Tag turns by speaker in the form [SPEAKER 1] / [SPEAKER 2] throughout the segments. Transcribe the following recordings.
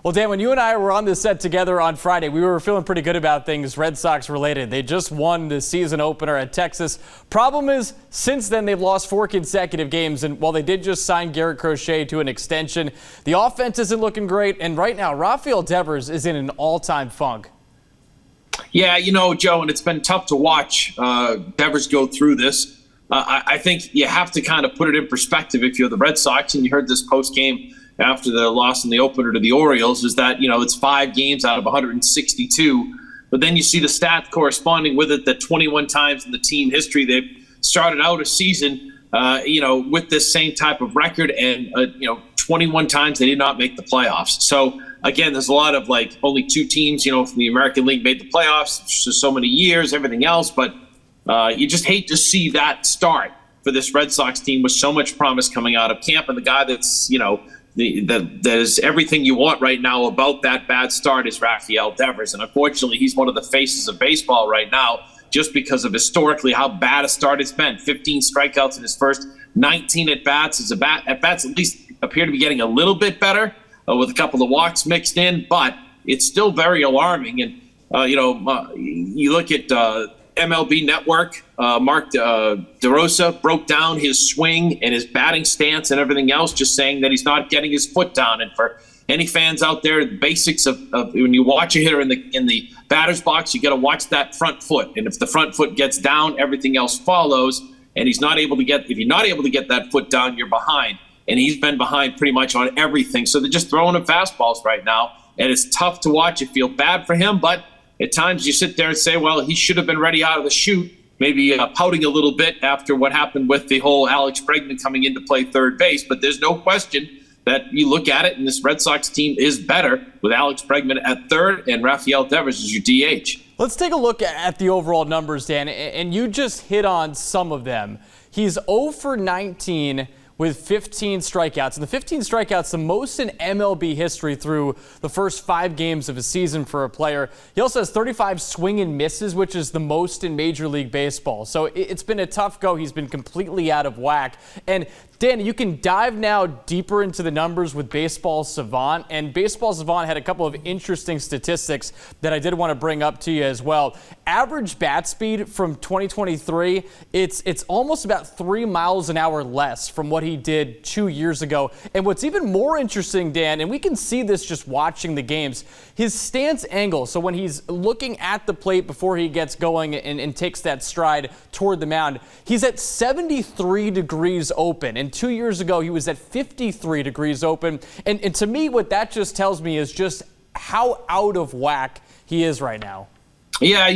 [SPEAKER 1] Well, Dan, when you and I were on this set together on Friday, we were feeling pretty good about things Red Sox related. They just won the season opener at Texas. Problem is, since then, they've lost 4 consecutive games. And while they did just sign Garrett Crochet to an extension, the offense isn't looking great. And right now, Rafael Devers is in an all-time funk.
[SPEAKER 2] Yeah, Joe, and it's been tough to watch Devers go through this. I think you have to kind of put it in perspective if you're the Red Sox, and you heard this post-game after the loss in the opener to the Orioles, is that, it's 5 games out of 162. But then you see the stat corresponding with it that 21 times in the team history they've started out a season, with this same type of record, and, 21 times they did not make the playoffs. So, again, there's a lot of, only 2 teams, from the American League made the playoffs for so many years, everything else. But you just hate to see that start for this Red Sox team with so much promise coming out of camp. And the guy that's, there's everything you want right now about that bad start is Rafael Devers. And unfortunately, he's one of the faces of baseball right now just because of historically how bad a start it's been. 15 strikeouts in his first 19 at-bats. His at-bats at least appear to be getting a little bit better with a couple of walks mixed in, but it's still very alarming. And, you look at MLB Network, Mark DeRosa broke down his swing and his batting stance and everything else, just saying that he's not getting his foot down. And for any fans out there, the basics of when you watch a hitter in the batter's box, you got to watch that front foot. And if the front foot gets down, everything else follows. And if you're not able to get that foot down, you're behind. And he's been behind pretty much on everything. So they're just throwing him fastballs right now. And it's tough to watch. You feel bad for him, but at times you sit there and say, well, he should have been ready out of the chute, maybe pouting a little bit after what happened with the whole Alex Bregman coming in to play third base. But there's no question that you look at it, and this Red Sox team is better with Alex Bregman at third and Rafael Devers as your DH.
[SPEAKER 1] Let's take a look at the overall numbers, Dan, and you just hit on some of them. He's 0 for 19 with 15 strikeouts. And the 15 strikeouts, the most in MLB history through the first 5 games of a season for a player. He also has 35 swing and misses, which is the most in Major League Baseball. So it's been a tough go. He's been completely out of whack. And Dan, you can dive now deeper into the numbers with Baseball Savant. And Baseball Savant had a couple of interesting statistics that I did want to bring up to you as well. Average bat speed from 2023, it's almost about 3 miles an hour less from what he did 2 years ago. And what's even more interesting, Dan, and we can see this just watching the games, his stance angle. So when he's looking at the plate before he gets going and takes that stride toward the mound, he's at 73 degrees open. And 2 years ago, he was at 53 degrees open. And to me, what that just tells me is just how out of whack he is right now.
[SPEAKER 2] Yeah,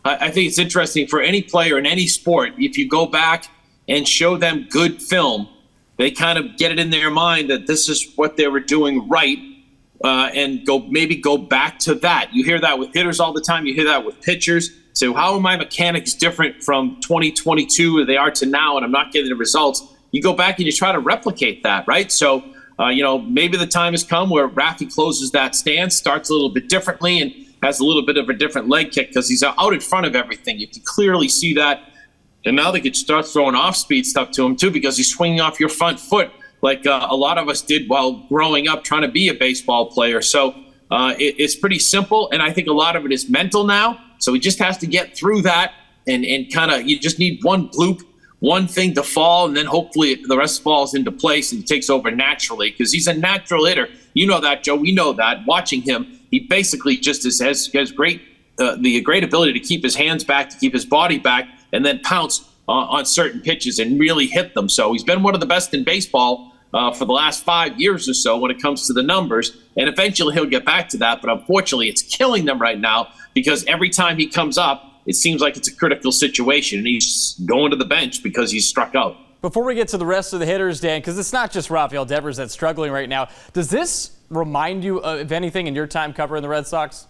[SPEAKER 2] I think it's interesting for any player in any sport. If you go back and show them good film, they kind of get it in their mind that this is what they were doing right, and go back to that. You hear that with hitters all the time. You hear that with pitchers. So how are my mechanics different from 2022 where they are to now, and I'm not getting the results? You go back and you try to replicate that, right? So, maybe the time has come where Rafi closes that stance, starts a little bit differently, and has a little bit of a different leg kick because he's out in front of everything. You can clearly see that. And now they could start throwing off-speed stuff to him, too, because he's swinging off your front foot like a lot of us did while growing up trying to be a baseball player. So it's pretty simple, and I think a lot of it is mental now. So he just has to get through that and kind of – you just need one bloop, one thing to fall, and then hopefully the rest falls into place and takes over naturally because he's a natural hitter. You know that, Joe. We know that. Watching him, he basically just has great the great ability to keep his hands back, to keep his body back, and then pounce on certain pitches and really hit them. So he's been one of the best in baseball for the last 5 years or so when it comes to the numbers. And eventually he'll get back to that. But unfortunately, it's killing them right now because every time he comes up, it seems like it's a critical situation, and he's going to the bench because he's struck out.
[SPEAKER 1] Before we get to the rest of the hitters, Dan, because it's not just Rafael Devers that's struggling right now, does this remind you of anything in your time covering the Red Sox?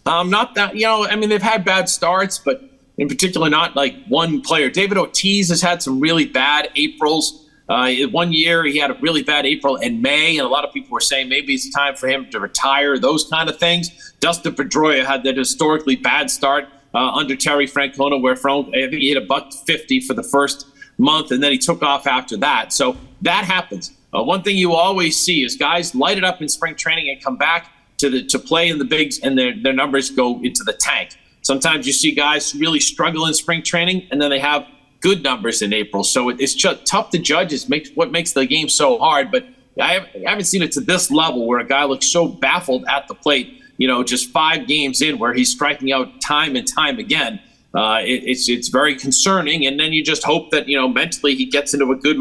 [SPEAKER 2] Not that, they've had bad starts, but in particular not like one player. David Ortiz has had some really bad Aprils. 1 year he had a really bad April and May, and a lot of people were saying maybe it's time for him to retire, those kind of things. Dustin Pedroia had that historically bad start under Terry Francona, where I think he hit $150 for the first month, and then he took off after that. So that happens. one thing you always see is guys light it up in spring training and come back to play in the bigs, and their numbers go into the tank. Sometimes you see guys really struggle in spring training, and then they have good numbers in April. So it's just tough to judge. It's what makes the game so hard. But I haven't seen it to this level where a guy looks so baffled at the plate, just 5 games in where he's striking out time and time again. It's very concerning. And then you just hope that, mentally he gets into a good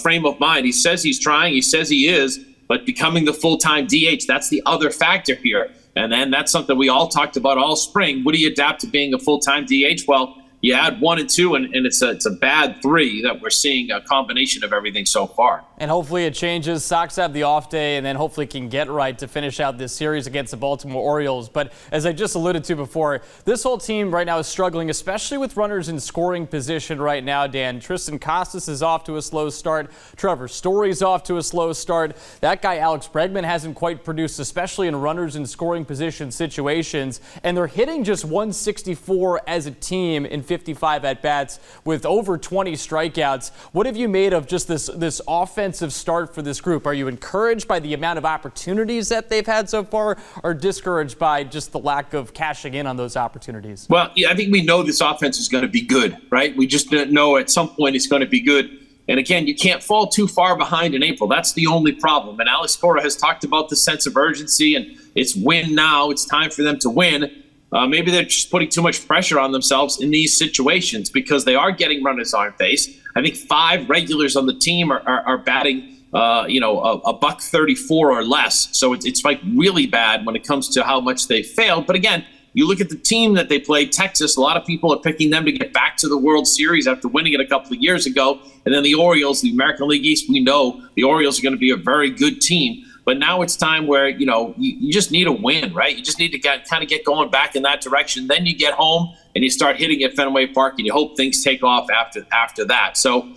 [SPEAKER 2] frame of mind. He says he's trying. He says he is. But becoming the full-time DH, that's the other factor here. And then that's something we all talked about all spring. Would he adapt to being a full-time DH? Well, you add 1 and 2, and it's a bad 3 that we're seeing a combination of everything so far.
[SPEAKER 1] And hopefully it changes. Sox have the off day, and then hopefully can get right to finish out this series against the Baltimore Orioles. But as I just alluded to before, this whole team right now is struggling, especially with runners in scoring position right now, Dan. Tristan Casas is off to a slow start. Trevor Story's off to a slow start. That guy, Alex Bregman, hasn't quite produced, especially in runners in scoring position situations. And they're hitting just 164 as a team in 55 at-bats with over 20 strikeouts. What have you made of just this offensive start for this group? Are you encouraged by the amount of opportunities that they've had so far, or discouraged by just the lack of cashing in on those opportunities?
[SPEAKER 2] Well, yeah, I think we know this offense is going to be good, right? We just didn't know at some point it's going to be good. And again, you can't fall too far behind in April. That's the only problem. And Alex Cora has talked about the sense of urgency, and it's win now. It's time for them to win. Maybe they're just putting too much pressure on themselves in these situations because they are getting runners on base. I think 5 regulars on the team are batting, a $134 or less. So it's like really bad when it comes to how much they failed. But again, you look at the team that they played, Texas. A lot of people are picking them to get back to the World Series after winning it a couple of years ago. And then the Orioles, the American League East, we know the Orioles are going to be a very good team. But now it's time where, you just need a win, right? You just need to get going back in that direction. Then you get home and you start hitting at Fenway Park, and you hope things take off after that. So,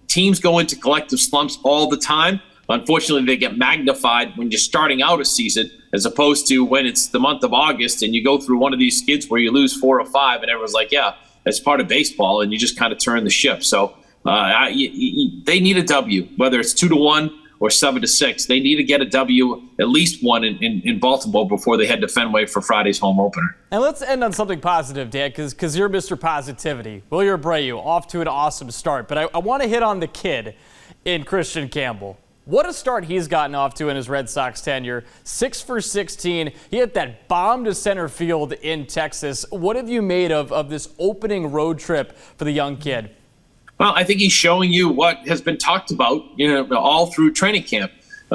[SPEAKER 2] teams go into collective slumps all the time. Unfortunately, they get magnified when you're starting out a season as opposed to when it's the month of August and you go through one of these skids where you lose 4 or 5 and everyone's like, yeah, that's part of baseball, and you just kind of turn the ship. So they need a W, whether it's 2-1 or 7-6. They need to get a W, at least one in Baltimore before they head to Fenway for Friday's home opener.
[SPEAKER 1] And let's end on something positive, Dan, because you're Mr. Positivity. Wilyer Abreu, off to an awesome start. But I want to hit on the kid in Christian Campbell. What a start he's gotten off to in his Red Sox tenure. 6 for 16. He hit that bomb to center field in Texas. What have you made of this opening road trip for the young kid?
[SPEAKER 2] Well, I think he's showing you what has been talked about, all through training camp,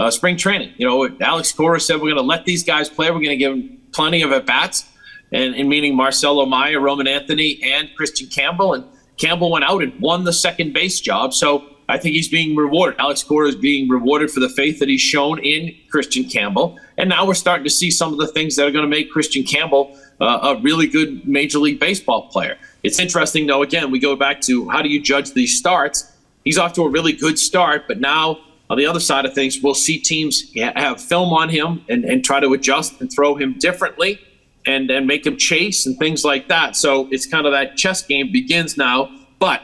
[SPEAKER 2] spring training. Alex Cora said we're going to let these guys play. We're going to give them plenty of at-bats, and meaning Marcelo Meyer, Roman Anthony, and Christian Campbell. And Campbell went out and won the second base job. So I think he's being rewarded. Alex Cora is being rewarded for the faith that he's shown in Christian Campbell. And now we're starting to see some of the things that are going to make Christian Campbell a really good Major League Baseball player. It's interesting, though, again, we go back to how do you judge these starts? He's off to a really good start, but now on the other side of things, we'll see teams have film on him and try to adjust and throw him differently and make him chase and things like that. So it's kind of that chess game begins now. But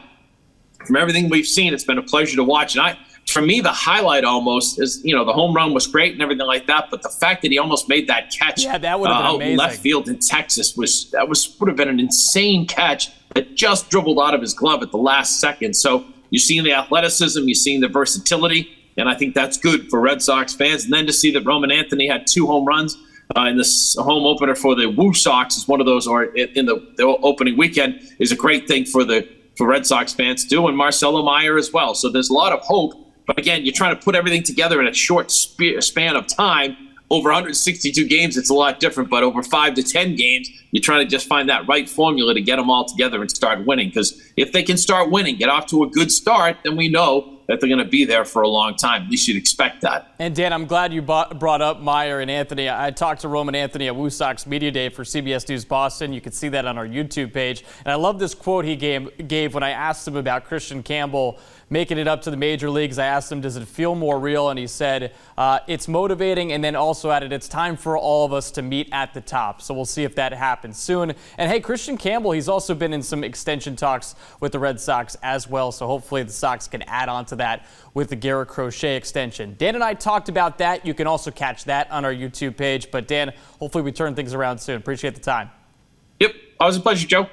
[SPEAKER 2] from everything we've seen, it's been a pleasure to watch. And for me, the highlight almost is, the home run was great and everything like that, but the fact that he almost made that catch
[SPEAKER 1] that would have been amazing.
[SPEAKER 2] Left field in Texas would have been an insane catch that just dribbled out of his glove at the last second. So you're seeing the athleticism, you're seeing the versatility, and I think that's good for Red Sox fans. And then to see that Roman Anthony had 2 home runs in this home opener for the Woo Sox is one of those, or in the opening weekend, is a great thing for Red Sox fans too, and Marcelo Meyer as well. So there's a lot of hope. But again, you're trying to put everything together in a short span of time. Over 162 games, it's a lot different. But over 5 to 10 games, you're trying to just find that right formula to get them all together and start winning. Because if they can start winning, get off to a good start, then we know that they're going to be there for a long time. At least you'd expect that.
[SPEAKER 1] And Dan, I'm glad you brought up Meyer and Anthony. I talked to Roman Anthony at Woo Sox Media Day for CBS News Boston. You can see that on our YouTube page. And I love this quote he gave when I asked him about Christian Campbell making it up to the major leagues. I asked him, does it feel more real? And he said, it's motivating, and then also added, it's time for all of us to meet at the top. So we'll see if that happens soon. And hey, Christian Campbell, he's also been in some extension talks with the Red Sox as well. So hopefully the Sox can add on to that with the Garrett Crochet extension. Dan and I talked about that. You can also catch that on our YouTube page. But Dan, hopefully we turn things around soon. Appreciate the time.
[SPEAKER 2] Yep. Always a pleasure, Joe.